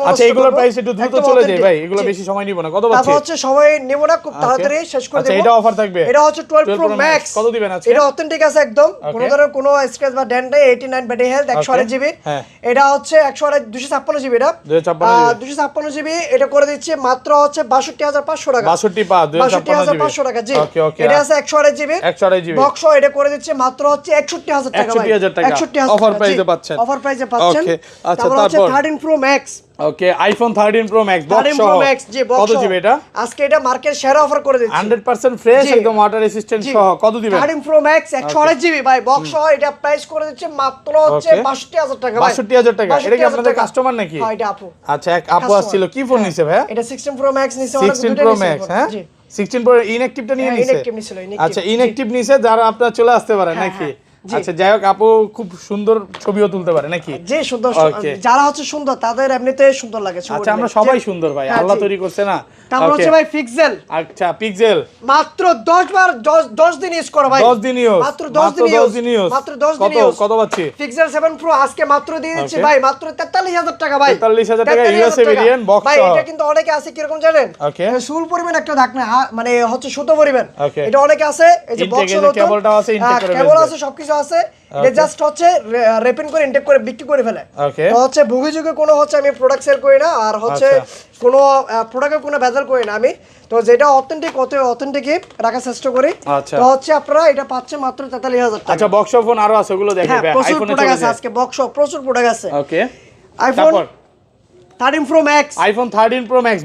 আচ্ছা এগুলোর প্রাইস একটু দ্রুত চলে যায় ভাই এগুলো বেশি সময় নিব না কত বাজে তারপর হচ্ছে সময় নেব না খুব তাড়াতাড়ি শেষ করে দেব আচ্ছা এটা অফার থাকবে এটা হচ্ছে 12 প্রো ম্যাক্স কত দিবেন আজকে এটা অথেন্টিক আছে একদম কোনো ধরনের কোনো স্ক্র্যাচ বা ডেন্ট নেই 89 ব্যাটারি হেলথ 128 জিবি এটা হচ্ছে 256 জিবি এটা 256 জিবি এটা করে দিচ্ছি মাত্র হচ্ছে 62500 টাকা 62500 টাকা জি এটা আছে 128 জিবি বক্স এটা করে দিচ্ছি মাত্র হচ্ছে 61000 টাকা ভাই 61000 টাকা অফার প্রাইসে পাচ্ছেন ওকে আচ্ছা তারপর 13 প্রো ম্যাক্স ওকে আইফোন 13 প্রো ম্যাক্স বক্স কত জিবি এটা আজকে এটা মার্কেট সেরা অফার করে দিচ্ছি 100% ফ্রেশ একদম ওয়াটার রেসিস্ট্যান্ট সহ কত দিবেন 13 প্রো ম্যাক্স 128 জিবি ভাই বক্স সহ এটা প্রাইস করে দিচ্ছে মাত্র হচ্ছে 62000 টাকা ভাই 62000 টাকা এটা কি আপনাদের কাস্টমার নাকি হ্যাঁ এটা আপু আচ্ছা এক আপু আসছিল কি ফোন নিছে ভাই এটা 16 প্রো ম্যাক্স নিছে 16 প্রো ম্যাক্স হ্যাঁ 16 প্রো ইনঅ্যাক্টিভটা নিয়ে নিছে। ইনঅ্যাক্টিভ নিছিল, আচ্ছা ইনঅ্যাক্টিভ নিছে, যারা আপনারা চলে আসতে পারেন নাকি? আচ্ছা যাই হোক, আপু খুব সুন্দর ছবিও তুলতে পারে নাকি? যে সুন্দর, যারা হচ্ছে সুন্দর তাদের এমনিতে সুন্দর লাগে ছবি। আচ্ছা আমরা সবাই সুন্দর ভাই, আল্লাহ তৈরি করছে না। তারপর হচ্ছে ভাই পিক্সেল। আচ্ছা পিক্সেল মাত্র 10 দিন ইউজ করো ভাই, 10 দিন ইউজ, মাত্র 10 দিন ইউজ, মাত্র 10 দিন ইউজ। কত পাচ্ছি? পিক্সেল 7 প্রো আজকে মাত্র দিয়ে দিচ্ছি ভাই মাত্র 43000 টাকা ভাই, 43000 টাকা ইউএসএ ভেরিয়েন্ট বক্স ভাই। এটা কিন্তু অনেকে আছে কি রকম জানেন, সুল পরিমাণ একটা দাগ না, মানে হচ্ছে সুতো পরিমাণ। এটা অনেকে আছে, এই যে বক্স হলো, কেবলটা আছে, ইনটেক করে কেবল আছে, সবকিছু আছে। এটা জাস্ট হচ্ছে রেপেন করে ইনটেক করে বিক্রি করে ফেলে। তো হচ্ছে ভুগি যুগে কোনো হচ্ছে আমি প্রোডাক্ট সেল করি না, আর হচ্ছে কোনো প্রোডাক্টের কোনো ভেজাল করি না আমি। তো যেটা অথেন্টিক অথেন্টিকই রাখার চেষ্টা করি। তো হচ্ছে আপনারা এটা পাচ্ছেন মাত্র 43000 টাকা। আচ্ছা বক্স ফোন আরো আছে, ওগুলো দেখে ভাই। আইফোনে প্রোডাক্ট আছে আজকে, বক্স প্রচুর প্রোডাক্ট আছে। ওকে iPhone 13 pro max, iPhone 13 pro max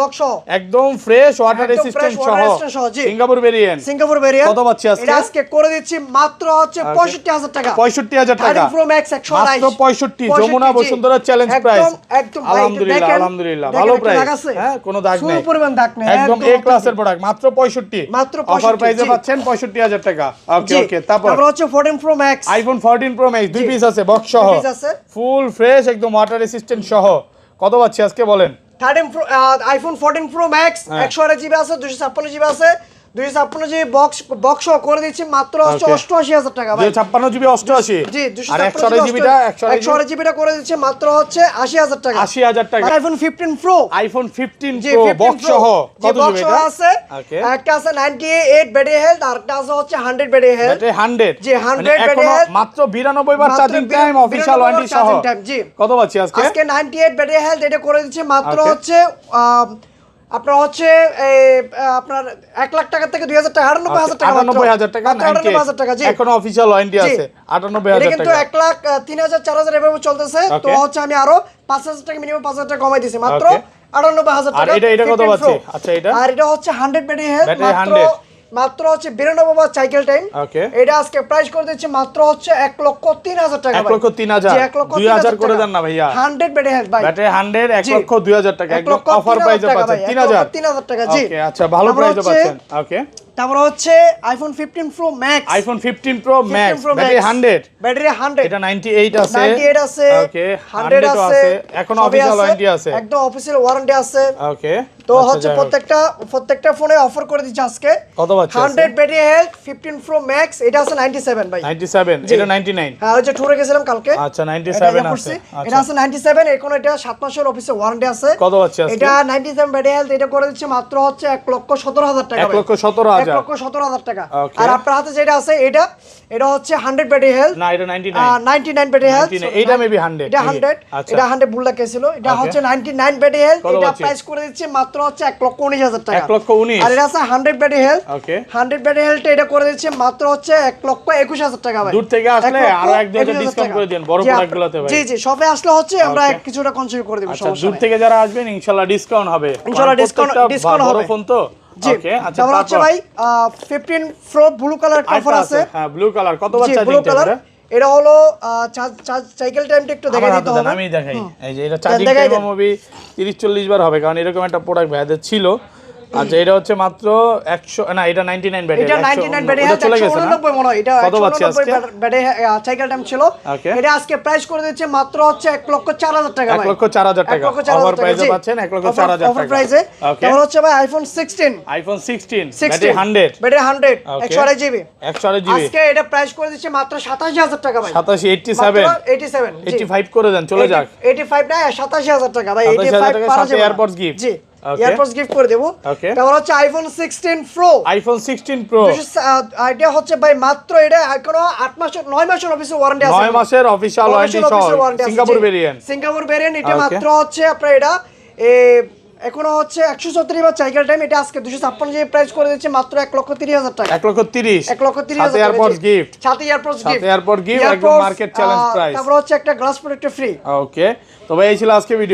box সহ একদম ফ্রেশ ওয়াটার রেসিস্ট্যান্ট সহ সিঙ্গাপুর ভেরিয়েন্ট। কত পাচ্ছি আজকে? এটা আজকে করে দিচ্ছি মাত্র হচ্ছে 65000 টাকা। 65000 টাকা 13 প্রো ম্যাক্স 128 মাত্র 65। যমুনা বসুন্ধরা চ্যালেঞ্জ প্রাইস, একদম আলহামদুলিল্লাহ ভালো প্রাইস। হ্যাঁ কোনো দাগ নেই, সুন্দর পরিমাণ দাগ নেই, একদম এ ক্লাসের প্রোডাক্ট। মাত্র 65 অফার প্রাইসে পাচ্ছেন 65000 টাকা। ওকে তারপর হচ্ছে 14 pro max, iPhone 14 pro max 2 piece আছে বক্স সহ, ফুল ফ্রেশ একদম ওয়াটার রেসিস্ট্যান্ট সহ। কত পাচ্ছি আজকে বলেন? 13 pro iPhone 14 pro max 128 GB আছে, 256 জিবি আছে, 256 জিবি বক্স করে দিচ্ছি মাত্র 88000 টাকা ভাই। 256 জিবি 88 জি, আর 128 জিবিটা 128 জিবিটা করে দিচ্ছি মাত্র হচ্ছে 80000 টাকা। 80000 টাকা। IPhone 15 pro, iPhone 15 pro box সহ কত জিবি এটা? আছে একটা আছে 98 ব্যাটারি হেলথ, আর একটা আছে হচ্ছে 100 ব্যাটারি হেলথ। ব্যাটারি 100 জি 100 ব্যাটারি হেলথ, মাত্র 92 বার চার্জিং টাইম, অফিশিয়াল ওয়ারেন্টি সহ। জি কত পাচ্ছি আজকে? আজকে 98 ব্যাটারি হেলথ এটা করে দিচ্ছি মাত্র হচ্ছে আপনার হচ্ছে আপনার 1 লাখ টাকা থেকে 2000 টাকা, 98000 টাকা, 98000 টাকা, 98000 টাকা। জি এখন অফিশিয়াল ওয়ারেন্টি আছে 98000 টাকা। এটা কিন্তু 1 লাখ 3000 4000 এভাবে চলতেছে। তো হচ্ছে আমি আরো 5000 টাকা মিনিমাম 5000 টাকা কমাই দিয়েছি মাত্র 98000 টাকা। আর এটা কত পাচ্ছি? আচ্ছা এটা, আর এটা হচ্ছে 100 ব্যাটারি হেলথ, মাত্র হচ্ছে 92 বার সাইকেল টাইম। এটা আজকে প্রাইস করে দিচ্ছি মাত্র হচ্ছে 1,03,000 টাকা। 1,03,000 2000 করে দেন না ভাইয়া। 100 ব্যাটারি হেলথ ভাই, ব্যাটারি 100 1,02,000 টাকা, একদম অফার প্রাইসে পাচ্ছেন 3000 টাকা। জি ওকে আচ্ছা ভালো প্রাইসে পাচ্ছেন। ওকে তারপর হচ্ছে iPhone 15 pro max, iPhone 15 pro max battery 100 এটা 98 আছে, 98 আছে, ওকে 100 আছে, এখন অফিশিয়াল ওয়ারেন্টি আছে, একদম অফিশিয়াল ওয়ারেন্টি আছে। ওকে তো হচ্ছে প্রত্যেকটা ফোনে অফার করে দিচ্ছি আজকে। কত পাচ্ছেন? 100 ব্যাটারি হেলথ 15 প্রো ম্যাক্স, এটা আছে 97 ভাই। 97 এটা 99। হ্যাঁ ওই যে টুরে গেছিলাম কালকে। আচ্ছা 97 আছে, এটা আছে 97, এখন এটা 7 মাসের অফিসে ওয়ারেন্টি আছে। কত পাচ্ছি আজকে? এটা 97 ব্যাটারি হেলথ এটা করে দিচ্ছি মাত্র হচ্ছে 1,17,000 টাকা। 1,17,000 1,17,000 টাকা। আর আপনার হাতে যেটা আছে এটা হচ্ছে 100 ব্যাটারি হেলথ না, এটা 99 ব্যাটারি হেলথ। এটা মেবি 100, এটা 100 এটা 100 ভুল লেখেছিল। এটা হচ্ছে 99 ব্যাটারি হেলথ, এটা প্রাইস করে দিচ্ছি মাত্র হচ্ছে 1,19,000 টাকা। 1,19,000 আর এটা আছে 100 ব্যাটারি হেলথ। ওকে 100 ব্যাটারি হেলথ এটা করে দিচ্ছি মাত্র হচ্ছে 1,21,000 টাকা ভাই। দূর থেকে আসলে আরো 1-2 ডিসকাউন্ট করে দেন বড় প্রোডাক্টগুলোতে ভাই। জি জি শপে আসলে হচ্ছে আমরা কিছুটা কনসিডার করে দেব, সমস্যা নাই। দূর থেকে যারা আসবেন ইনশাআল্লাহ ডিসকাউন্ট হবে, ইনশাআল্লাহ ডিসকাউন্ট হবে। বড় ফোন তো। ওকে আচ্ছা তারপর হচ্ছে ভাই 15 প্রো ব্লু কালার অফার আছে। হ্যাঁ ব্লু কালার কত বাচ্চা দিতে পারে? এটা হলো সাইকেল টাইমটা একটু দেখাই দিতে হবে। আমি দেখাই, এই যে এটা চার্জিং টাইম মুভি 30-40 বার হবে, কারণ এরকম একটা প্রোডাক্ট ভাইদের ছিল। আচ্ছা এটা হচ্ছে মাত্র 100 না, এটা 99 ব্যাটারি, এটা 99 ব্যাটারি আছে, 189 মনে হয়। এটা কত বাচ্চা আজকে? ব্যাটারি সাইকেল টাইম ছিল। এটা আজকে প্রাইস করে দিচ্ছে মাত্র হচ্ছে 1,04,000 টাকা ভাই। 1,04,000 টাকা অফার প্রাইসে পাচ্ছেন, 1,04,000 টাকা অফার প্রাইসে। তারপর হচ্ছে ভাই আইফোন 16 ব্যাটারি 100 128 জিবি আজকে এটা প্রাইস করে দিচ্ছে মাত্র 27000 টাকা ভাই। 87 করে দেন, চলে যাক। 85 না 27000 টাকা ভাই। 85 পারা যাবে, এয়ারপডস গিফট। জি এয়ারপডস গিফট করে দেব। তারপর হচ্ছে আইফোন 16 প্রো এটা হচ্ছে ভাই মাত্র এটা এখনো 8 মাস 9 মাসের অফিসিয়াল ওয়ারেন্টি আছে, 9 মাসের অফিশিয়াল ওয়ারেন্টি সহ সিঙ্গাপুর ভেরিয়েন্ট। এটা মাত্র হচ্ছে আপনার এটা এখনো হচ্ছে 134 বার সাইকেল টাইম। এটা আজকে 256 জিবি প্রাইস করে দিচ্ছে মাত্র 1,30,000 টাকা। 1,30,000 এয়ারপডস গিফট, সাথে এয়ারপডস গিফট একদম মার্কেট চ্যালেঞ্জ প্রাইস। তারপর হচ্ছে একটা গ্লাস প্রোটেক্টর ফ্রি। ওকে তো ভাই এই ছিল আজকে ভিডিও।